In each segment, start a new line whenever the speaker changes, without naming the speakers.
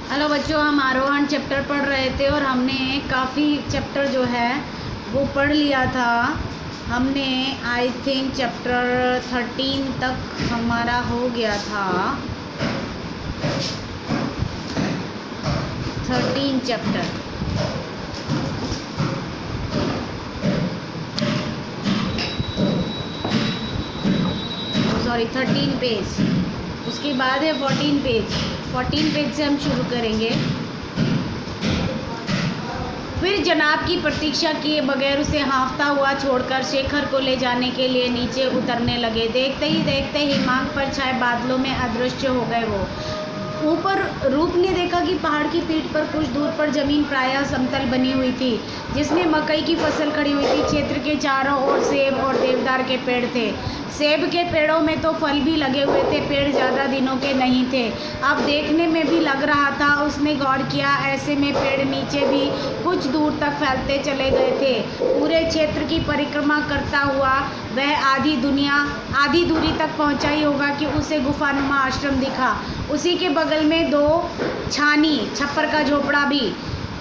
Hello बच्चों, हम आरोहण चैप्टर पढ़ रहे थे और हमने काफ़ी चैप्टर जो है वो पढ़ लिया था। हमने आई थिंक चैप्टर 13 तक हमारा हो गया था। 13 चैप्टर, सॉरी 13 पेज। उसके बाद है 14 पेज। 14 पेज से हम शुरू करेंगे। फिर जनाब की प्रतीक्षा किए बगैर उसे हाँफता हुआ छोड़कर शेखर को ले जाने के लिए नीचे उतरने लगे। देखते ही देखते हिमांक पर छाए बादलों में अदृश्य हो गए वो। ऊपर रूप ने देखा कि पहाड़ की पीठ पर कुछ दूर पर जमीन प्रायः समतल बनी हुई थी, जिसमें मकई की फसल खड़ी हुई थी। क्षेत्र के चारों ओर सेब और देवदार के पेड़ थे। सेब के पेड़ों में तो फल भी लगे हुए थे। पेड़ ज़्यादा दिनों के नहीं थे, अब देखने में भी लग रहा था। उसने गौर किया, ऐसे में पेड़ नीचे भी कुछ दूर तक फैलते चले गए थे। पूरे क्षेत्र की परिक्रमा करता हुआ वह आधी दूरी तक पहुंचा ही होगा कि उसे गुफानुमा आश्रम दिखा। उसी के बगल में 2 छानी छप्पर का झोपड़ा भी।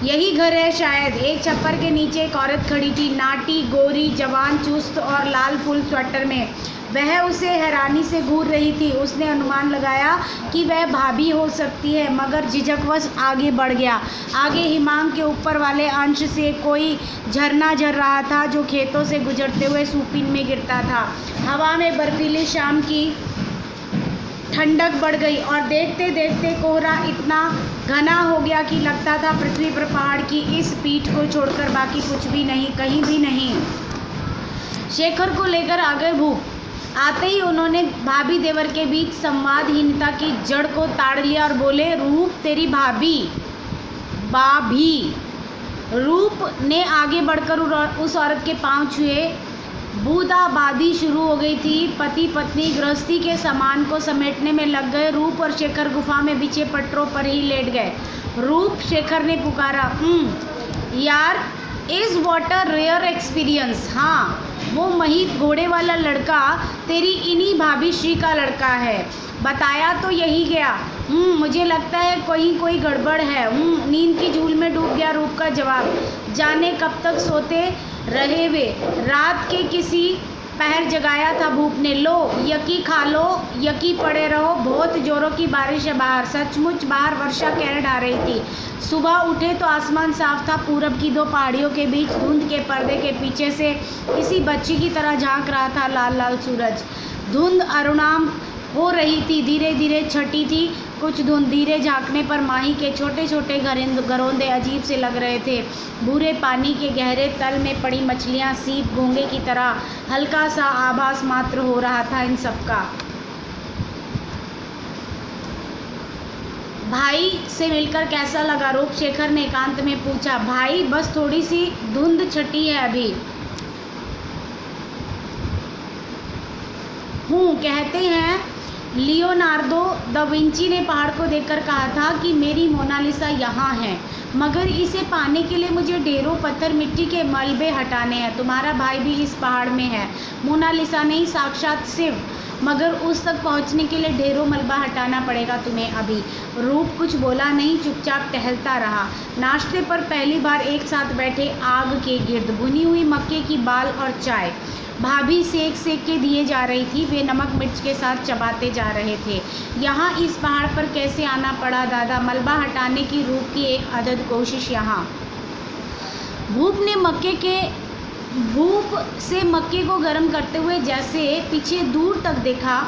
यही घर है शायद। एक छप्पर के नीचे एक औरत खड़ी थी, नाटी, गोरी, जवान, चुस्त और लाल फुल स्वेटर में। वह उसे हैरानी से घूर रही थी। उसने अनुमान लगाया कि वह भाभी हो सकती है, मगर झिझकवश आगे बढ़ गया। आगे हिमांक के ऊपर वाले अंश से कोई झरना झर रहा था, जो खेतों से गुजरते हुए सूपिन में गिरता था। हवा में बर्फीली शाम की ठंडक बढ़ गई और देखते देखते कोहरा इतना घना हो गया कि लगता था पृथ्वी पर पहाड़ की इस पीठ को छोड़कर बाकी कुछ भी नहीं, कहीं भी नहीं। शेखर को लेकर आ गए भूप। आते ही उन्होंने भाभी देवर के बीच संवादहीनता की जड़ को ताड़ लिया और बोले, रूप तेरी भाभी। रूप ने आगे बढ़कर उस औरत के पांव छुए। बूंदाबांदी शुरू हो गई थी। पति पत्नी गृहस्थी के सामान को समेटने में लग गए। रूप और शेखर गुफा में बिछे पटरों पर ही लेट गए। रूप, शेखर ने पुकारा, यार, is what a rare experience. हाँ, वो महित घोड़े वाला लड़का तेरी इन्हीं भाभी श्री का लड़का है। बताया तो यही गया। मुझे लगता है कोई गड़बड़ है। नींद की झूल में डूब गया रूप का जवाब। जाने कब तक सोते रहे वे। रात के किसी पहर जगाया था भूप ने। लो, यकी खा लो, यकी पड़े रहो। बहुत जोरों की बारिश है बाहर। सचमुच बाहर वर्षा कहर ढा रही थी। सुबह उठे तो आसमान साफ था। पूरब की 2 पहाड़ियों के बीच धुंध के पर्दे के पीछे से किसी बच्ची की तरह झांक रहा था लाल लाल सूरज। धुंध अरुणाम हो रही थी, धीरे धीरे छटी थी। कुछ धुंध धीरे झांकने पर माही के छोटे छोटे घरौंदे अजीब से लग रहे थे। भूरे पानी के गहरे तल में पड़ी मछलियां सीप घोंगे की तरह। हल्का सा आभास मात्र हो रहा था इन सबका। भाई से मिलकर कैसा लगा? रूप शेखर ने एकांत में पूछा। भाई, बस थोड़ी सी धुंध छटी है अभी। कहते हैं लियोनार्दो दा विंची ने पहाड़ को देखकर कहा था कि मेरी मोनालिसा यहाँ है, मगर इसे पाने के लिए मुझे ढेरों पत्थर मिट्टी के मलबे हटाने हैं। तुम्हारा भाई भी इस पहाड़ में है। मोनालिसा नहीं, साक्षात शिव, मगर उस तक पहुँचने के लिए ढेरों मलबा हटाना पड़ेगा तुम्हें अभी। रूप कुछ बोला नहीं, चुपचाप टहलता रहा। नाश्ते पर पहली बार एक साथ बैठे आग के गिर्द। भुनी हुई मक्के की बाल और चाय भाभी सेक के दिए जा रही थी। वे नमक मिर्च के साथ चबाते जा रहे थे। यहाँ इस पहाड़ पर कैसे आना पड़ा दादा? मलबा हटाने की रूप की एक अदद कोशिश यहाँ। भूप से मक्के को गर्म करते हुए जैसे पीछे दूर तक देखा।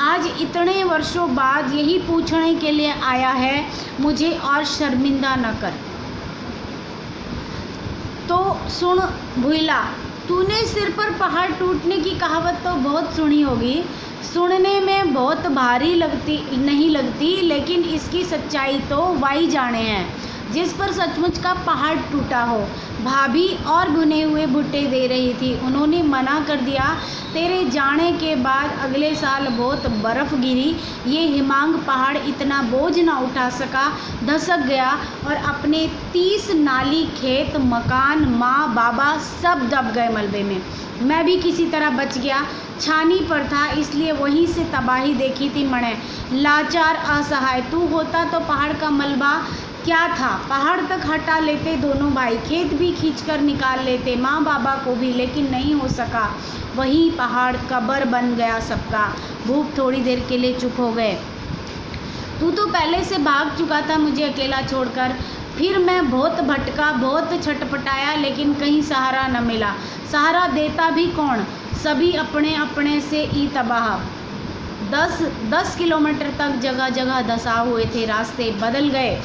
आज इतने वर्षों बाद यही पूछने के लिए आया है, मुझे और शर्मिंदा न कर। तो सुन भुइला, तूने सिर पर पहाड़ टूटने की कहावत तो बहुत सुनी होगी। सुनने में बहुत भारी नहीं लगती, लेकिन इसकी सच्चाई तो वाई जाने हैं। जिस पर सचमुच का पहाड़ टूटा हो। भाभी और भुने हुए भुट्टे दे रही थी। उन्होंने मना कर दिया। तेरे जाने के बाद अगले साल बहुत बर्फ़ गिरी। ये हिमांक पहाड़ इतना बोझ ना उठा सका, धसक गया और अपने 30 नाली, खेत, मकान, माँ बाबा सब दब गए मलबे में। मैं भी किसी तरह बच गया। छानी पर था, इसलिए वहीं से तबाही देखी थी मैंने। लाचार, असहाय। तू होता तो पहाड़ का मलबा क्या था, पहाड़ तक हटा लेते दोनों भाई, खेत भी खींचकर निकाल लेते, माँ बाबा को भी, लेकिन नहीं हो सका। वही पहाड़ कब्र बन गया सबका। भूप थोड़ी देर के लिए चुप हो गए। तू तो पहले से भाग चुका था मुझे अकेला छोड़कर। फिर मैं बहुत भटका, बहुत छटपटाया, लेकिन कहीं सहारा न मिला। सहारा देता भी कौन, सभी अपने अपने से ही तबाह। 10 किलोमीटर तक जगह जगह धंसा हुए थे, रास्ते बदल गए,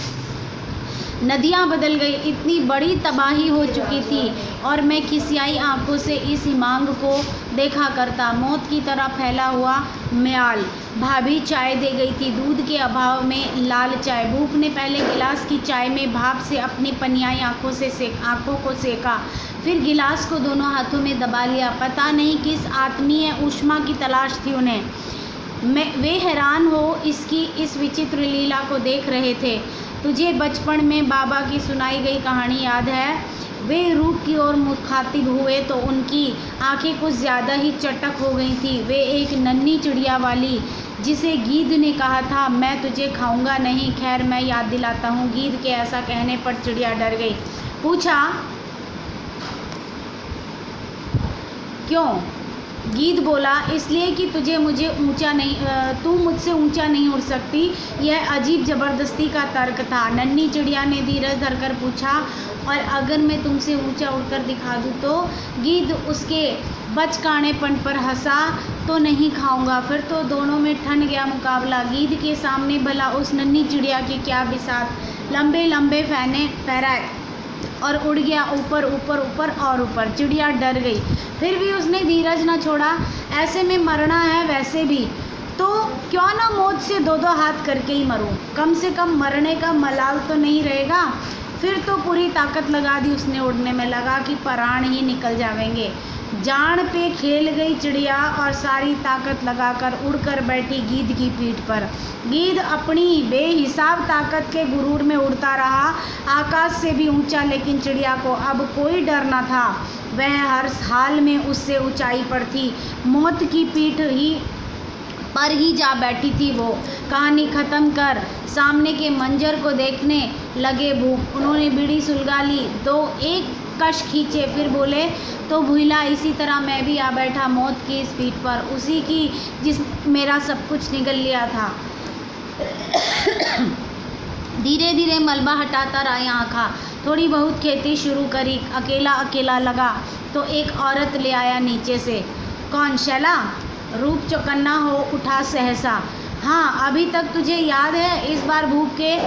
नदियाँ बदल गई, इतनी बड़ी तबाही हो चुकी थी। और मैं खिसियाई आंखों से इस हिमांग को देखा करता, मौत की तरह फैला हुआ म्याल। भाभी चाय दे गई थी, दूध के अभाव में लाल चाय। भूप ने पहले गिलास की चाय में भाप से अपनी पनियाई आंखों को सेका, फिर गिलास को दोनों हाथों में दबा लिया। पता नहीं किस आत्मीय ऊष्मा की तलाश थी उन्हें। वे हैरान हो इसकी इस विचित्र लीला को देख रहे थे। तुझे बचपन में बाबा की सुनाई गई कहानी याद है? वे रूप की ओर मुखातिब हुए तो उनकी आंखें कुछ ज़्यादा ही चटक हो गई थी। वे एक नन्ही चिड़िया वाली, जिसे गीध ने कहा था मैं तुझे खाऊंगा नहीं। खैर मैं याद दिलाता हूँ। गीध के ऐसा कहने पर चिड़िया डर गई। पूछा क्यों? गीध बोला, इसलिए कि तू मुझसे ऊंचा नहीं उड़ सकती। यह अजीब ज़बरदस्ती का तर्क था। नन्ही चिड़िया ने धीरज धरकर पूछा, और अगर मैं तुमसे ऊंचा उड़कर दिखा दूँ तो? गीध उसके बचकानेपन पर हंसा, तो नहीं खाऊंगा। फिर तो दोनों में ठन गया मुकाबला। गीध के सामने भला उस नन्ही चिड़िया की क्या बिसात। लंबे लंबे फैने फहराए और उड़ गया ऊपर ऊपर ऊपर और ऊपर। चिड़िया डर गई, फिर भी उसने धीरज न छोड़ा। ऐसे में मरना है वैसे भी, तो क्यों ना मौत से दो हाथ करके ही मरूं, कम से कम मरने का मलाल तो नहीं रहेगा। फिर तो पूरी ताकत लगा दी उसने उड़ने में, लगा कि प्राण ही निकल जाएंगे। जान पे खेल गई चिड़िया और सारी ताकत लगाकर उड़कर बैठी गीध की पीठ पर। गीध अपनी बेहिसाब ताकत के गुरूर में उड़ता रहा, आकाश से भी ऊंचा। लेकिन चिड़िया को अब कोई डर न था। वह हर हाल में उससे ऊंचाई पर थी। मौत की पीठ पर ही जा बैठी थी वो। कहानी ख़त्म कर सामने के मंजर को देखने लगे भूप। उन्होंने बीड़ी सुलगा ली, एक कश खींचे, फिर बोले, तो भूला इसी तरह मैं भी आ बैठा मौत की इस पीठ पर, उसी की जिस मेरा सब कुछ निगल लिया था। धीरे धीरे मलबा हटाता रहा, आँखा थोड़ी बहुत खेती शुरू करी। अकेला अकेला लगा तो एक औरत ले आया नीचे से। कौन? शैला? रूप चौकन्ना हो उठा सहसा। हाँ, अभी तक तुझे याद है? इस बार भूप के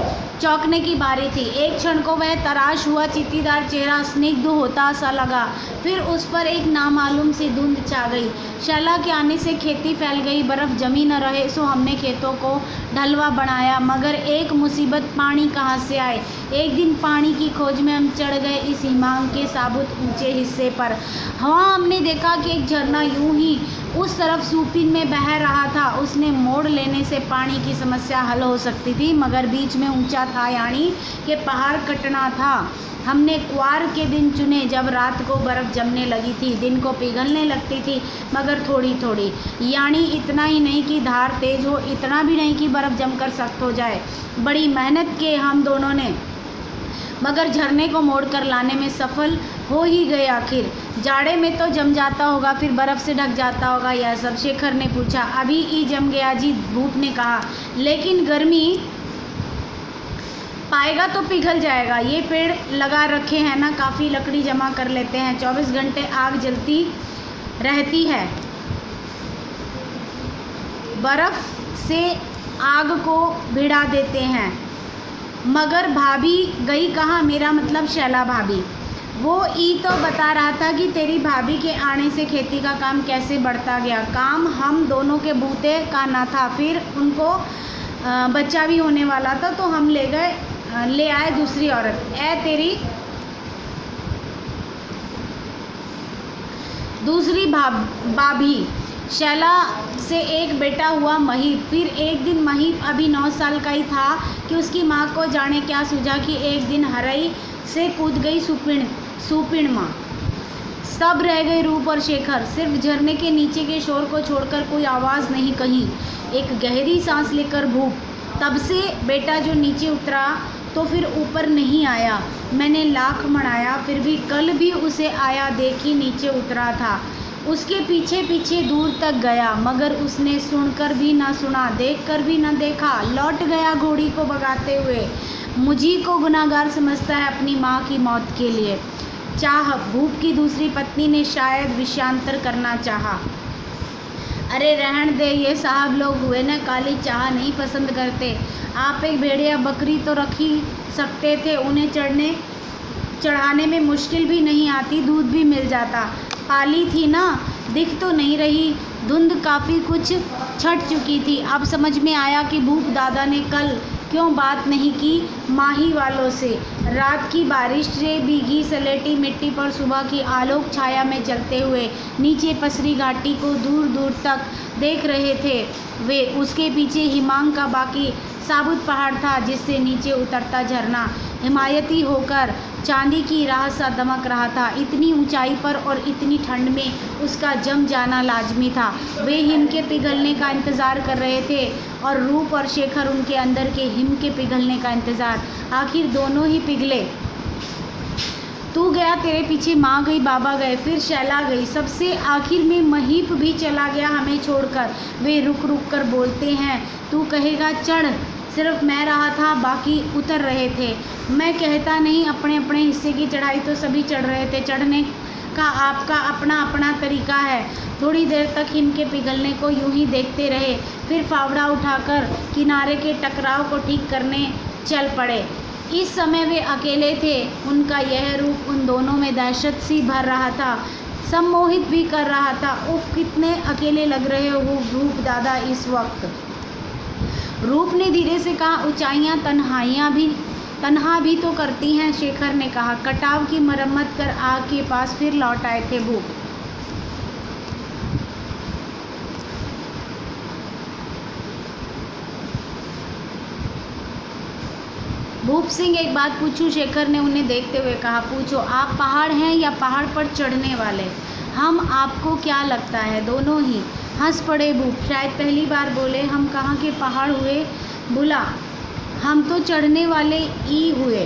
चौंकने की बारी थी। एक क्षण को वह तराश हुआ चीतीदार चेहरा स्निग्ध होता सा लगा, फिर उस पर एक नामालूम सी धुंध छा गई। शैला के आने से खेती फैल गई, बर्फ जमी न रहे सो हमने खेतों को ढलवा बनाया। मगर एक मुसीबत, पानी कहाँ से आए? एक दिन पानी की खोज में हम चढ़ गए इस हिमांग के साबुत ऊंचे हिस्से पर। वहाँ हमने देखा कि एक झरना यूं ही उस तरफ सूपिन में बह रहा था। उसने मोड़ लेने से पानी की समस्या हल हो सकती थी, मगर बीच में ऊंचा था, यानी कि पहाड़ कटना था। हमने क्वार के दिन चुने जब रात को बर्फ़ जमने लगी थी, दिन को पिघलने लगती थी, मगर थोड़ी थोड़ी, यानी इतना ही नहीं कि धार तेज हो, इतना भी नहीं कि बर्फ़ जमकर सख्त हो जाए। बड़ी मेहनत के हम दोनों ने, मगर झरने को मोड़कर लाने में सफल हो ही गए आखिर। जाड़े में तो जम जाता होगा, फिर बर्फ़ से ढक जाता होगा यह सब? शेखर ने पूछा। अभी ही जम गया जी, भूप ने कहा, लेकिन गर्मी पाएगा तो पिघल जाएगा। ये पेड़ लगा रखे हैं ना, काफ़ी लकड़ी जमा कर लेते हैं, 24 घंटे आग जलती रहती है। बर्फ़ से आग को भिड़ा देते हैं। मगर भाभी गई कहाँ? मेरा मतलब शैला भाभी। वो तो बता रहा था कि तेरी भाभी के आने से खेती का काम कैसे बढ़ता गया। काम हम दोनों के बूते का ना था, फिर उनको बच्चा भी होने वाला था, तो हम ले आए दूसरी औरत। तेरी दूसरी भाभी। शैला से एक बेटा हुआ महीप। फिर एक दिन महीप अभी 9 साल का ही था कि उसकी माँ को जाने क्या सूझा कि एक दिन हरई से कूद गई सुपिण माँ। सब रह गए रूप और शेखर। सिर्फ झरने के नीचे के शोर को छोड़कर कोई आवाज़ नहीं कहीं। एक गहरी सांस लेकर भूप तब से बेटा जो नीचे उतरा तो फिर ऊपर नहीं आया। मैंने लाख मनाया फिर भी कल भी उसे आया देखी नीचे उतरा था। उसके पीछे पीछे दूर तक गया मगर उसने सुनकर भी ना सुना, देखकर भी ना देखा। लौट गया घोड़ी को भगाते हुए। मुझी को गुनाहगार समझता है अपनी माँ की मौत के लिए। चाह भूप की दूसरी पत्नी ने शायद विषयांतर करना चाहा। अरे रहन दे, ये साहब लोग हुए ना काली चाह नहीं पसंद करते। आप एक भेड़िया बकरी तो रख ही सकते थे, उन्हें चढ़ाने में मुश्किल भी नहीं आती, दूध भी मिल जाता। पाली थी ना, दिख तो नहीं रही। धुंध काफ़ी कुछ छट चुकी थी। अब समझ में आया कि भूप दादा ने कल क्यों बात नहीं की माही वालों से। रात की बारिश से भीगी सलेटी मिट्टी पर सुबह की आलोक छाया में चलते हुए नीचे पसरी घाटी को दूर दूर तक देख रहे थे वे। उसके पीछे हिमांग का बाकी साबुत पहाड़ था जिससे नीचे उतरता झरना हिमायती होकर चांदी की राह सा दमक रहा था। इतनी ऊंचाई पर और इतनी ठंड में उसका जम जाना लाजमी था। वे हिम के पिघलने का इंतज़ार कर रहे थे और रूप और शेखर उनके अंदर के हिम के पिघलने का इंतज़ार। आखिर दोनों ही पिघले। तू गया, तेरे पीछे माँ गई, बाबा गए, फिर शैला गई, सबसे आखिर में महीप भी चला गया हमें छोड़कर। वे रुक रुक कर बोलते हैं। तू कहेगा चढ़, सिर्फ मैं रहा था, बाकी उतर रहे थे। मैं कहता नहीं, अपने अपने हिस्से की चढ़ाई तो सभी चढ़ रहे थे। चढ़ने का आपका अपना अपना तरीका है। थोड़ी देर तक हिम के पिघलने को यूं ही देखते रहे, फिर फावड़ा उठाकर किनारे के टकराव को ठीक करने चल पड़े। इस समय वे अकेले थे। उनका यह रूप उन दोनों में दहशत सी भर रहा था, सम्मोहित भी कर रहा था। उफ, कितने अकेले लग रहे हो रूप दादा इस वक्त। रूप ने धीरे से कहा, ऊंचाइयाँ तन्हा भी तो करती हैं। शेखर ने कहा। कटाव की मरम्मत कर आग के पास फिर लौट आए थे भूप। भूप सिंह, एक बात पूछूं? शेखर ने उन्हें देखते हुए कहा। पूछो। आप पहाड़ हैं या पहाड़ पर चढ़ने वाले? हम आपको क्या लगता है? दोनों ही। हंस पड़े भूप। शायद पहली बार बोले। हम कहाँ के पहाड़ हुए बुला, हम तो चढ़ने वाले ही हुए।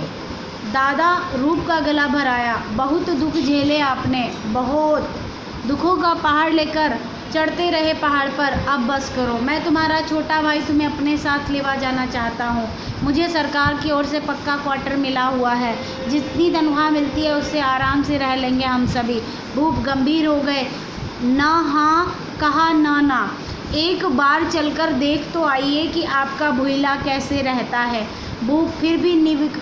दादा रूप का गला भराया। बहुत दुख झेले आपने, बहुत दुखों का पहाड़ लेकर चढ़ते रहे पहाड़ पर। अब बस करो। मैं तुम्हारा छोटा भाई तुम्हें अपने साथ लेवा जाना चाहता हूँ। मुझे सरकार की ओर से पक्का क्वार्टर मिला हुआ है। जितनी तनख्वाह मिलती है उससे आराम से रह लेंगे हम सभी। भूप गंभीर हो गए। ना हाँ कहा ना, एक बार चलकर देख तो आइए कि आपका भूला कैसे रहता है। भूप फिर भी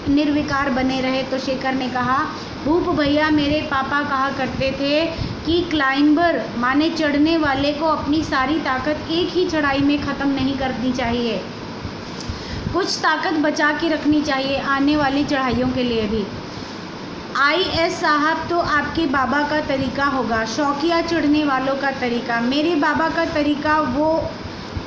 निर्विकार बने रहे तो शेखर ने कहा, भूप भैया, मेरे पापा कहा करते थे कि क्लाइंबर माने चढ़ने वाले को अपनी सारी ताकत एक ही चढ़ाई में ख़त्म नहीं करनी चाहिए, कुछ ताकत बचा के रखनी चाहिए आने वाली चढ़ाइयों के लिए भी। IS साहब तो आपके बाबा का तरीका होगा, शौकिया चढ़ने वालों का तरीका। मेरे बाबा का तरीका वो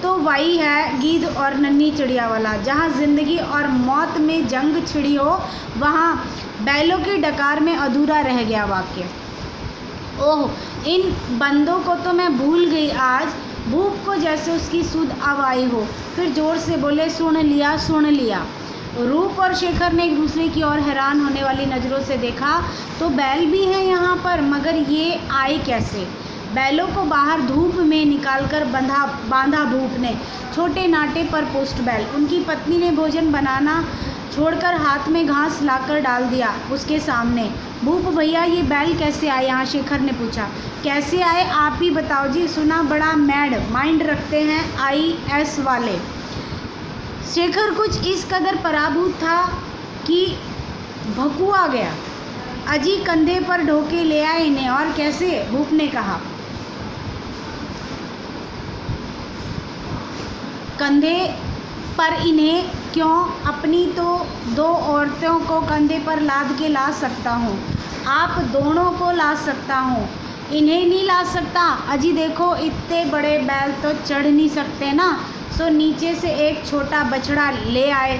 तो वही है, गीद और नन्ही चिड़िया वाला। जहाँ ज़िंदगी और मौत में जंग छिड़ी हो वहाँ बैलों की डकार में अधूरा रह गया वाक्य। ओह, इन बंदों को तो मैं भूल गई आज। भूप को जैसे उसकी सुध अब आई हो, फिर जोर से बोले, सुन लिया सुन लिया। रूप और शेखर ने एक दूसरे की ओर हैरान होने वाली नज़रों से देखा। तो बैल भी हैं यहाँ पर, मगर ये आए कैसे? बैलों को बाहर धूप में निकालकर बांधा भूप ने, छोटे नाटे पर पोस्ट बैल। उनकी पत्नी ने भोजन बनाना छोड़कर हाथ में घास लाकर डाल दिया उसके सामने। भूप भैया, ये बैल कैसे आए यहाँ? शेखर ने पूछा। कैसे आए आप ही बताओ जी। सुना बड़ा मैड माइंड रखते हैं IS वाले। शेखर कुछ इस कदर पराभूत था कि भकुआ गया। अजी कंधे पर ढोके ले आए इन्हें। और कैसे? भूप ने कहा। कंधे पर इन्हें क्यों? अपनी तो 2 औरतों को कंधे पर लाद के ला सकता हूँ, आप दोनों को ला सकता हूँ, इन्हें नहीं ला सकता। अजी देखो, इतने बड़े बैल तो चढ़ नहीं सकते ना। सो नीचे से एक छोटा बछड़ा ले आए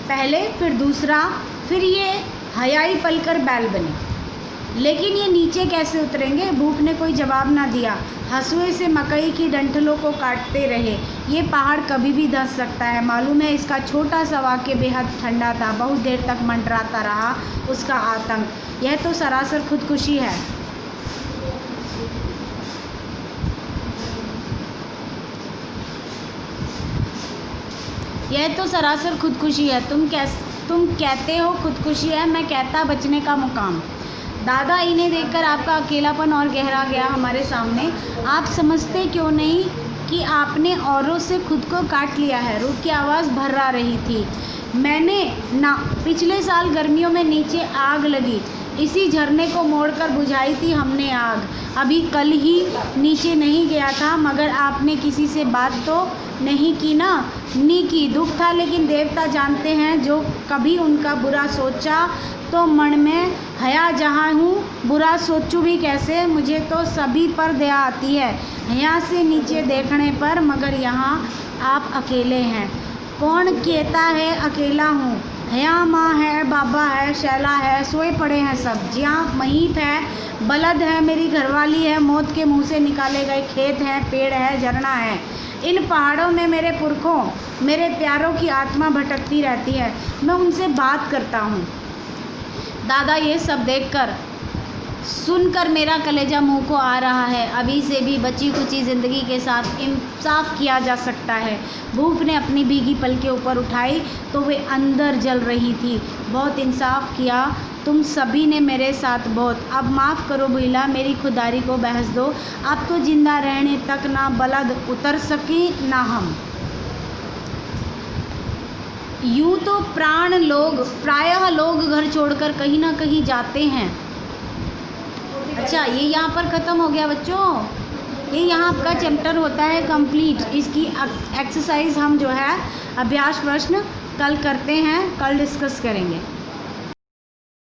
पहले, फिर दूसरा, फिर ये हयाई पलकर बैल बने। लेकिन ये नीचे कैसे उतरेंगे? भूप ने कोई जवाब ना दिया। हंसुए से मकई की डंठलों को काटते रहे। ये पहाड़ कभी भी धंस सकता है। मालूम है, इसका छोटा सा वाक्य बेहद ठंडा था। बहुत देर तक मंडराता रहा उसका आतंक। यह तो सरासर खुदकुशी है। यह तो सरासर खुदकुशी है। तुम कहते हो खुदकुशी है, मैं कहता बचने का मुकाम। दादा, इन्हें देखकर आपका अकेलापन और गहरा गया हमारे सामने। आप समझते क्यों नहीं कि आपने औरों से खुद को काट लिया है? रूप की आवाज़ भर्रा रही थी। मैंने ना, पिछले साल गर्मियों में नीचे आग लगी। इसी झरने को मोड़कर बुझाई थी हमने आग। अभी कल ही नीचे नहीं गया था, मगर आपने किसी से बात तो नहीं की ना? नहीं की। दुख था, लेकिन देवता जानते हैं, जो कभी उनका बुरा सोचा तो मन में हया जहाँ हूँ, बुरा सोचूं भी कैसे? मुझे तो सभी पर दया आती है यहाँ से नीचे देखने पर, मगर यहाँ आप अकेले हैं। कौन कहता है अकेला हूँ? यहाँ माँ है, बाबा है, शैला है, सोए पड़े हैं सब। जिहाँ महीप है, बलद है, मेरी घरवाली है, मौत के मुंह से निकाले गए खेत हैं, पेड़ है, झरना है। इन पहाड़ों में मेरे पुरखों, मेरे प्यारों की आत्मा भटकती रहती है। मैं उनसे बात करता हूँ। दादा, ये सब देखकर सुनकर मेरा कलेजा मुंह को आ रहा है। अभी से भी बची कुची ज़िंदगी के साथ इंसाफ किया जा सकता है। भूप ने अपनी भीगी पलकें ऊपर उठाई तो वे अंदर जल रही थी। बहुत इंसाफ किया तुम सभी ने मेरे साथ, बहुत। अब माफ़ करो भैला, मेरी खुदारी को बहस दो। अब तो जिंदा रहने तक ना बलद उतर सकी ना हम। यूँ तो प्रायः लोग घर छोड़कर कहीं ना कहीं जाते हैं। अच्छा, ये यहाँ पर ख़त्म हो गया बच्चों। ये यहाँ आपका चैप्टर होता है कंप्लीट। इसकी एक्सरसाइज हम जो है अभ्यास प्रश्न कल करते हैं, कल डिस्कस करेंगे।